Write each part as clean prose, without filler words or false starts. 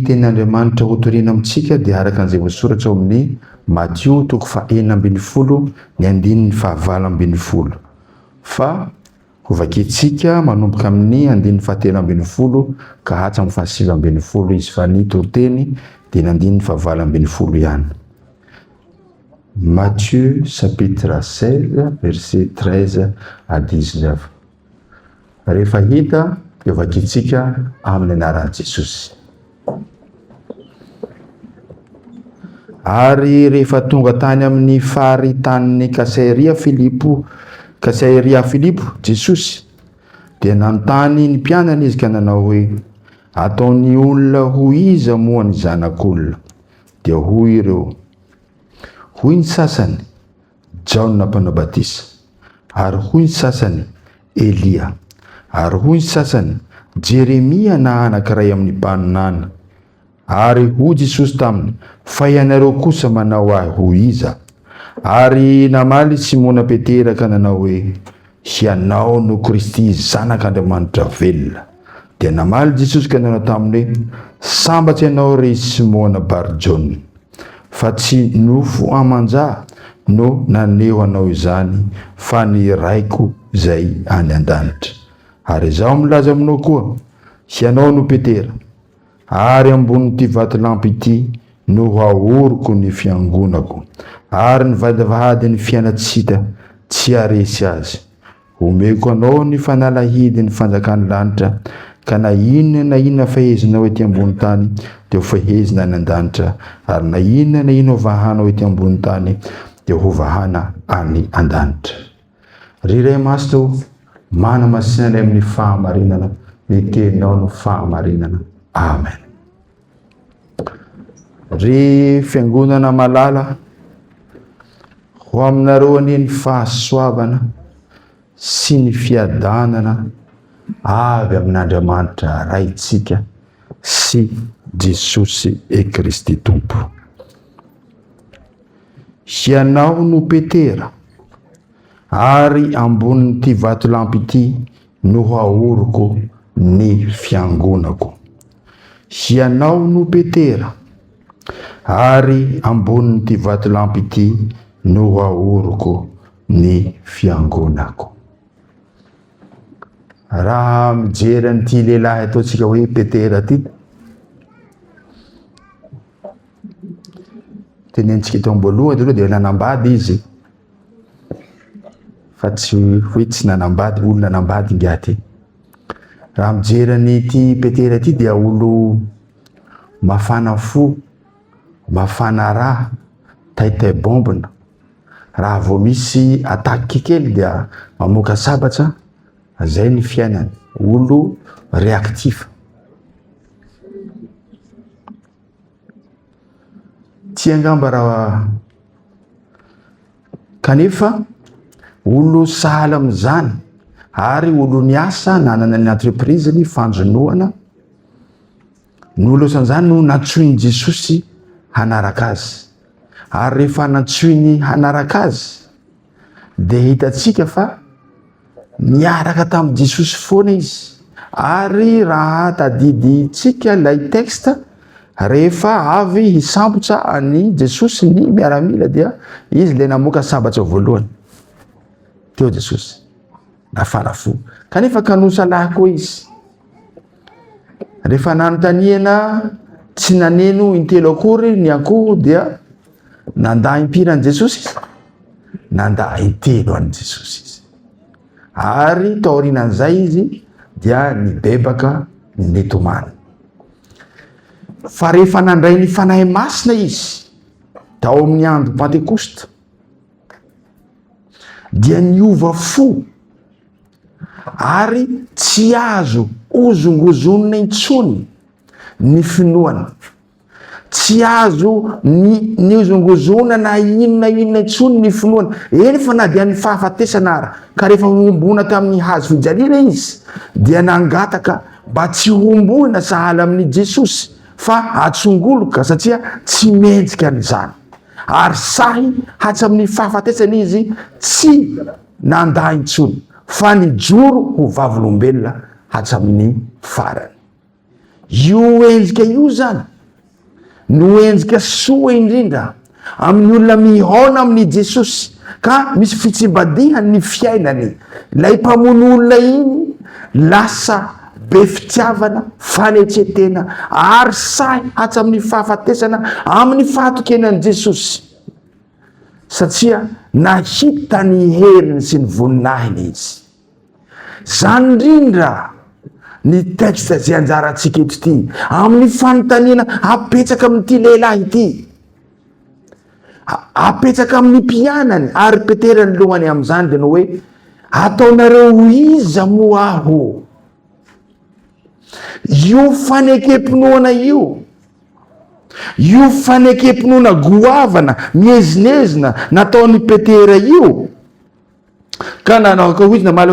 tenin'Andriamanitra hotoriana amintsika dia araka an'izay voasoratra ao amin'ny Matthieu 4:20 ny 5:20 fa hovakitsika manomboka amin'ny 7:20 ka hatramin'ny 7:20 izy fa ny toriteny dia ny 5:20 ihany. Matthieu chapitre 16 verset 13 à 19. Rehefa hita dia hovakitsika amin'ny anaran'i Jesosy. Ary rehefa tonga tany amin'ny faritan'ny Kasaria Filipo, Jesosy dia nanontany ny mpianany izy ka nanao hoe: ataony olona ho iza moa ny zanak'olona? Dia hoy ireo: hoy ny sasany Jaona mpanao batisa, ary hoy ny sasany Elia, ary hoy ny sasany Jeremia na anankiray amin'ny mpanonana. Ary hoy Jesosy taminy: fa ianareo kosa manao ahy ho iza? Ary namaly Simona Petera ka nanao hoe: ianao no Kristy, zanak'Andriamanitra velona. Dia namaly Jesosy ka nanao taminy hoe: sambatsy ianao ry Simona Bar-Jona, fa tsy nofo aman-ja no naneho anao izany, fa ny raiko izay any an-danitra. Ary izaho milaza aminao koa, ianao no Petera, ary ambon'ity vatolampy ity no ahoroko ny fiangonako, ary ny vadivahady ny fiainatsika tsy haresy azy. Omeko anao ny fanalahidy ny fanjakan'ny lanitra, ka na inona fehezina ety ambony tany dia ho fehezina any an-danitra, ary na inona vahanao ety ambony tany dia ho vahana any an-danitra. Ry Ray Masina, mana-masinanay amin'ny fahamarinana, ny teninao no fahamarinana. Amen. Ry fiangonana malala, ho aminareo ny fahasoavana sy ny fiadanana avy amin'Andriamanitra raitsika sy Jesosy e Kristy Tompo. Ianao no Petera, ary ambonin'ity vatolampy ity no ahoroko ny fiangonako. Ianao no Petera, ary ambonin'ity vatolampy ity no ahoroko ny fiangonako. Raha mijery an'ity lehilahy ataontsika hoe Petera ty, tenentsika eto amboalohany dia nanambady izy, fa tsy hoe tsy nanambady, olona nanambady ingaty. Raha mijery an'ity Petera ty dia olo mafana fo, mafana raha, taitay bombina. Raha vao misy ataky kely dia mamoaka sabatra, zay ny fiainany, olo réactif. Ty angamba raha kanefa olo sahala amin'izany, ary olo niasa nanana ny entreprise ny fanjonoana, ny olo san'izany no natsoiny Jesosy hanaraka azy. Ary rehefa natsoiny hanaraka azy dia hitatsika fa niaraka tamin'i Jesosy foana izy. Ary raha tadiditsika ilay texte, rehefa avy hisambotra any Jesosy ny miaramila dia izy le namoaka sambatra voalohany. Teo Jesosy nafana fo, kanefa kanosa lahy koa izy. Rehefa nanontaniana tsy naneno intelo akory ny akoho dia nandà impiry an Jesosy? Nandà intelo an Jesosy izy. Ary taorinan'izay izy dia nibebaka netomany. Fa rehefa nandray ny fanahy masina izy tao amin'ny andro Pentekosta dia niova fo, ary tsy azo ozongozonina intsony ny finoana, tsy azo ny ozongozona na inona intsony ny finoana. Eny fa na dia ny fahafatesana ara, ka rehefa hombona tamin'ny hazo fijaliana izy dia nangataka mba tsy homboina sahala amin'ny Jesosy, fa atsongoloka satria tsy mendrika an'izany. Ary sahy hatramin'ny fahafatesana izy tsy nandà intsony, fa nijoro ho vavolombelona hatramin'ny farany. Io endrika io zany no enjika soa indrindra amin'ny olona mihona amin'ny Jesosy ka misy fitsimbadihany ny fiainany. Ilay mpamono olona iny lasa be fitiavana, fanetsetena ary say hatsamin'ny fahafatesana amin'ny fahatokenan'i Jesosy satria nahita ny heriny sy ny voninahiny izy. Zany indrindra ny texte zay anjarantsika eto ity amin'ny fanontaniana apetsaka amin'ity lehilahy ity, apetsaka amin'ny mpianany ary Petera ny lohany amin'izany dia no hoe ataonareo iza moa aho. Io fanekempinoana io fanekempinoana goavana miezinezina nataon'ny Petera io ka nanao ka hoizy namaly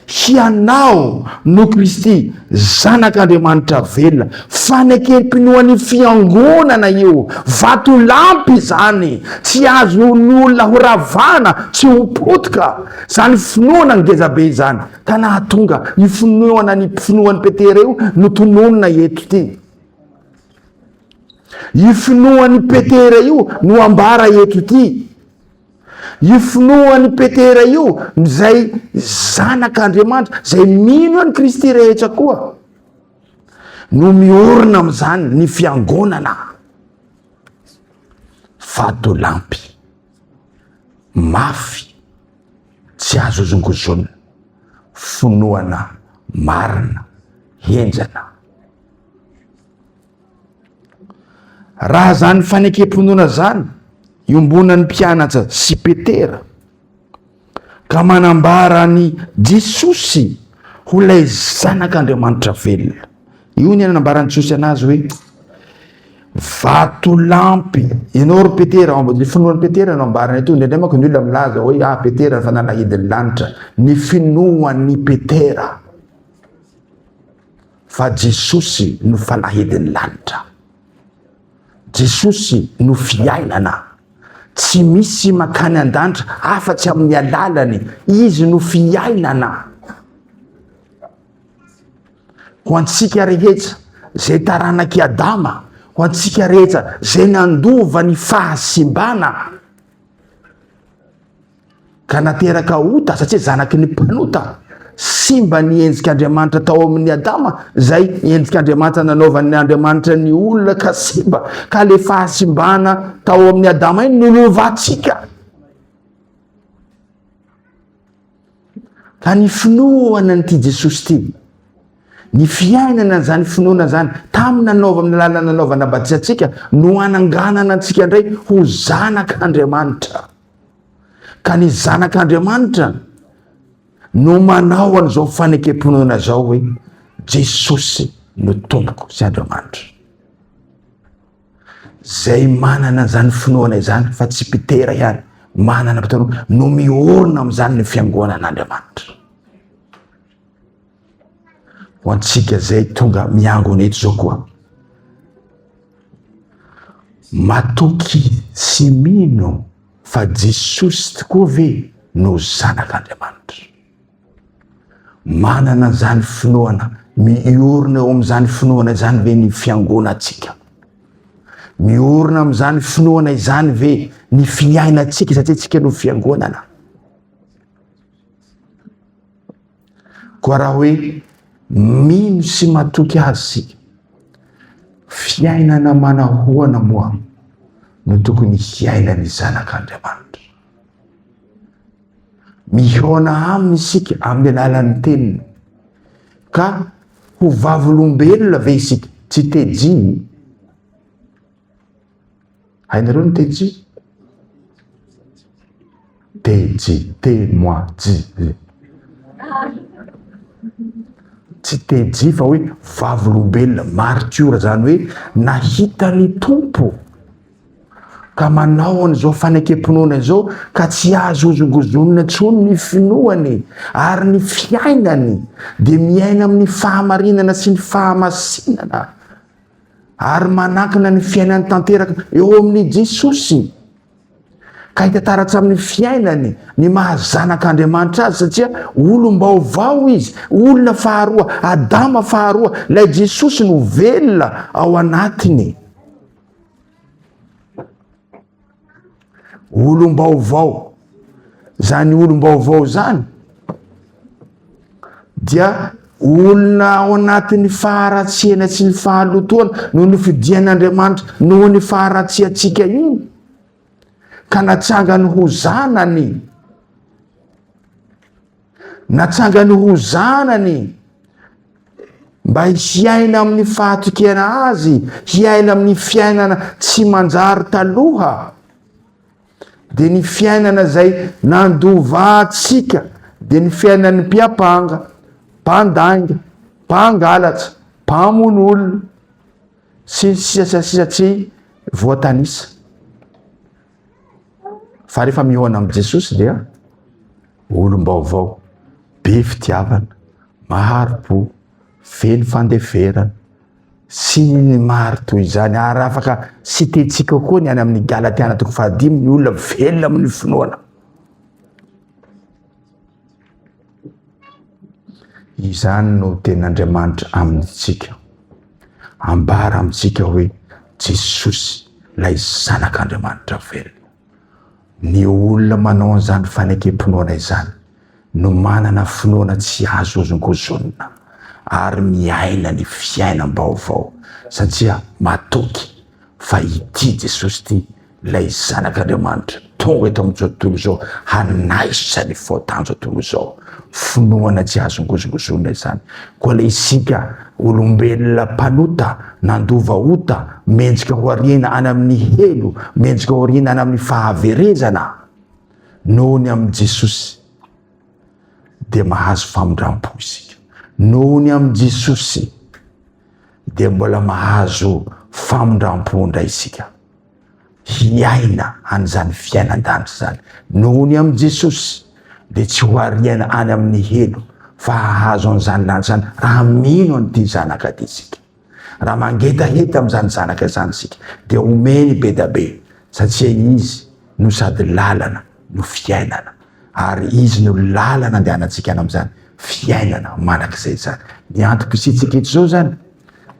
hianao no Kristy zanak'Andriamanitra velona. Fanekempinoan'ny fiangonana io, vato lampy zany, tsy azo n'olona ho ravana, tsy ho potika. Zany finoana ngezabe zany ka nahatonga ny finoan'ny Petera io no tononona eto ity. Io finoan'ny Petera io no ambara eto ity. Io finoan'ny Petera io zay zanak'Andriamanitra zay mino an'i Kristy rehetra koa no miorina amin'izany ny fiangonana. Vato lampy mafy tsy azo zongozonina, finoana marina henjana. Raha zany fanekempinoana zany iombonan'ny mpianatra sy Petera ka manambara ny Jesosy ho lay zanak'Andriamanitra velona. Io ny anambaran'i Jesosy anazy hoe vato lampy. Ianao ro Petera, ny finoan'ny Petera no ambarana eto. Indrindray manko ny olona milaza hoe Petera fa nalahidin'ny lanitra. Ny finoan'ny Petera fa Jesosy no falahidin'ny lanitra. Jesosy no fiainana, tsy misy makany an-danitra afa-tsy amin'ny alalany, izy no fiainana. Ho antsika rehetra zay taranaky Adama, ho antsika rehetra zay nandova ny fahasimbana ka nateraka ota satria zanaky ny mpanota. Simba ny endrik'Andriamanitra tao amin'ny Adama, zay endrik'Andriamanitra nanaovan'ny Andriamanitra ny olona ka simba, ka le fahasimbana tao amin'ny Adama iny nonovantsika. Ka ny finoana n'ity Jesosy ity, ny fiainana zany finoana zany tamin'ny nanaovana lalana nanaovana batisantsika no ananganana antsika indray ho zanak'Andriamanitra. Ka ny zanak'Andriamanitra no manao an'izao fanekempinoana zao hoe Jesosy no tompoko sy Andriamanitra. Zay manana zany finoana izany fa tsy Petera ihany, manana Petera no miorina amin'izany ny fiangonan'Andriamanitra. Ho antsika zay tonga miangona eto zao koa, matoky sy mino fa Jesosy tokoa ve no zanak'Andriamanitra. Manana zany finoana, miorina eo amin'izany finoana izany ve ny fiangonantsika, miorina amin'izany finoana izany ve ny fiainantsika satria tsika no fiangonana. Koa raha hoe mino sy matoky azy fiainana manahoana moa no tokony hiainany zanak'Andriamanitra. Mihona aminy isika amin'ny alalan'ny teniny ka ho vavolombelona ve isika, tsy tejy. Hainareo ny tejy? Tejy, te-moi, jy. Tsy tejy fa hoe vavolombelona, martyra zany hoe nahita ny tompo ka manao an'izao fanekempinoana izao ka tsy azo zongozonina intsony ny finoany ary ny fiainany dia miaina amin'ny fahamarinana sy ny fahamasinana ary manakina ny fiainany tanteraka eo amin'ny Jesosy ka hitataratsy amin'ny fiainany ny mahazanak'Andriamanitra azy satria olom-baovao izy, olona faharoa, Adama faharoa, ilay Jesosy no velona ao anatiny. olom-baovao. Zany olom-baovao zany dia olona ao anatin'ny faharatsiana sy ny fahalotoana noho ny fidian'Andriamanitra noho ny faharatsiantsika iny, ka natsangany ho zanany, natsangany ho zanany mba hiaina amin'ny fahatokena azy, hiaina amin'ny fiainana tsy manjary taloha, de ny fiainana zay nandovatsika, de ny fiainan'ny mpiapanga, mpandainga, mpangalatra, mpamon'olona sy sisa tsy voatanisa. Fa rehefa mihoana amin'ny Jesosy dia olom-baovao, be fitiavana, maharo-po, feno fandeferana sy ny maro toy izany. Ary afaka sitentsika koa ny any amin'ny Galatiana 5 ny olona velona amin'ny finoana. Izany no ten'Andriamanitra amintsika, ambara amintsika hoe Jesosy lay zanak'Andriamanitra velona. Ny olona manao an'izany fanekem-pinoana izany no manana finoana tsy azo ozongozonina ary miaina ny fiainam-baovao, satria matoky fa ity Jesosy ty lay zanak'Andriamanitra tonga eto amin'izao tontolo izao hanaisa ny faotanjao tontolo izao. Finoana tsy azo ngozongozonina izany. Koa le isika olombelona mpanota, nandova ota, mendrika ho ariana any amin'ny helo, mendrika ho ariana any amin'ny fahaverezana noho ny amin'ny Jesosy, de mahazo famondram-po isika. Noho ny amin'ny Jesosy de mbola mahazo famondram-po ndray isika, hiaina an'izany fiainan-danitra zany. Noho ny amin'ny Jesosy de tsy ho ariana any amin'ny helo, fa hahazo an'izany lanitra zany raha mino an'ity zanaka ty isika, raha mangetaheta amin'izany zanaka zany isika, de omeny be da be, satria izy no sady lalana no fiainana, ary izy no lalana andehanantsika any amin'izany fiainana manak'izay zany. Ny antoko isitsika eto zao zany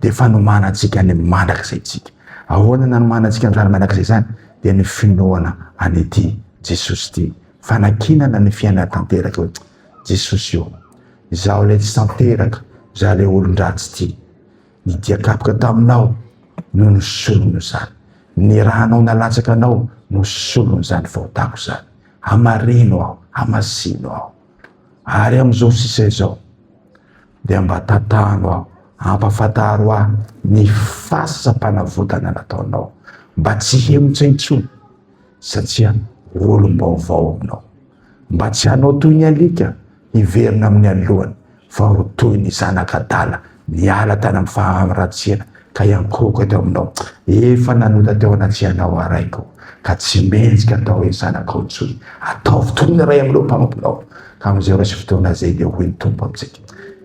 de fanomanantsika ny manak'izay tsika. Ahoana nanomanantsika an'izany manak'izay zany? De ny finoana an'ity Jesosy ty, fanakinana ny fiainana tanteraka hoe Jesosy io, zaho le tsy tanteraka, zaho le olon-dratsy ty, ny diakapoka taminao no nisolono zany, ny rahanao nalatsaka anao no solony zany fahotako zany. Amarino aho, amasino aho, ary am'izao sisa izao de mba tatano aho, ampafantaro aho ny fahasam-panavotana nataonao, mba tsy hemotra intsony, satria olom-baovao aminao, mba tsy hanao toy ny alika hiverina amin'ny alohany, fa ho toy ny zanak'adala niala tany amin'ny faharatsiana ka iankoko eto aminao. Efa nanota teo anatsianao araiko, ka tsy mendrika atao hoe zanakao intsony, ataovy toy ny ray aminao mpamamponao. Ka am'izay rasy fotoana zay de hoy ny Tompo amintsika,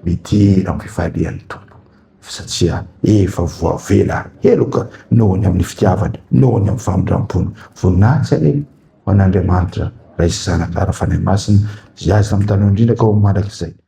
midira amin'ny fifalian'ny Tompo, satria efa voavela heloka noho ny amin'ny fitiavany, noho ny amin'ny famondram-pony. Voninahitsy anie ho an'Andriamanitra ray sy zanaka ara-fanahy masina, zy azy amin'ny tany indrindra ka ho manak'izay.